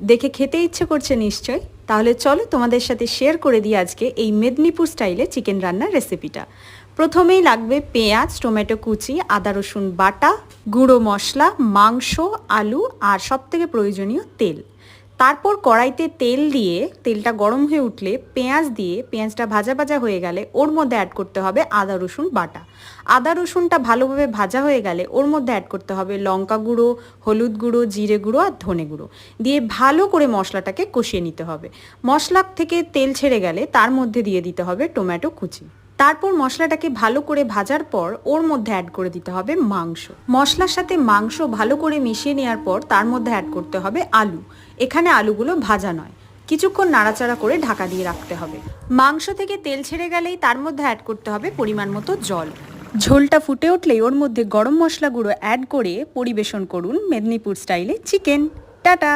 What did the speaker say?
দেখে খেতে ইচ্ছে করছে নিশ্চয়। তাহলে চলো তোমাদের সাথে শেয়ার করে দিই আজকে এই মেদিনীপুর স্টাইলে চিকেন রান্নার রেসিপিটা। প্রথমেই লাগবে পেঁয়াজ, টমেটো কুচি, আদা রসুন বাটা, গুঁড়ো মশলা, মাংস, আলু আর সবথেকে প্রয়োজনীয় তেল। তারপর কড়াইতে তেল দিয়ে তেলটা গরম হয়ে উঠলে পেঁয়াজ দিয়ে পেঁয়াজটা ভাজা ভাজা হয়ে গেলে ওর মধ্যে অ্যাড করতে হবে আদা রসুন বাটা। আদা রসুনটা ভালোভাবে ভাজা হয়ে গেলে ওর মধ্যে অ্যাড করতে হবে লঙ্কা গুঁড়ো, হলুদ গুঁড়ো, জিরে গুঁড়ো আর ধনে গুঁড়ো দিয়ে ভালো করে মশলাটাকে কষিয়ে নিতে হবে। মশলা থেকে তেল ছেড়ে গেলে তার মধ্যে দিয়ে দিতে হবে টমেটো কুচি। তারপর মশলাটাকে ভালো করে ভাজার পর ওর মধ্যে অ্যাড করে দিতে হবে মাংস। মশলার সাথে মাংস ভালো করে মিশিয়ে নেওয়ার পর তার মধ্যে অ্যাড করতে হবে আলু। এখানে আলুগুলো ভাজা নয়, কিছুক্ষণ নাড়াচাড়া করে ঢাকা দিয়ে রাখতে হবে। মাংস থেকে তেল ছেড়ে গেলেই তার মধ্যে অ্যাড করতে হবে পরিমাণ মতো জল। ঝোলটা ফুটে উঠলেই ওর মধ্যে গরম মশলা গুঁড়ো অ্যাড করে পরিবেশন করুন মেদিনীপুর স্টাইলে চিকেন। টাটা।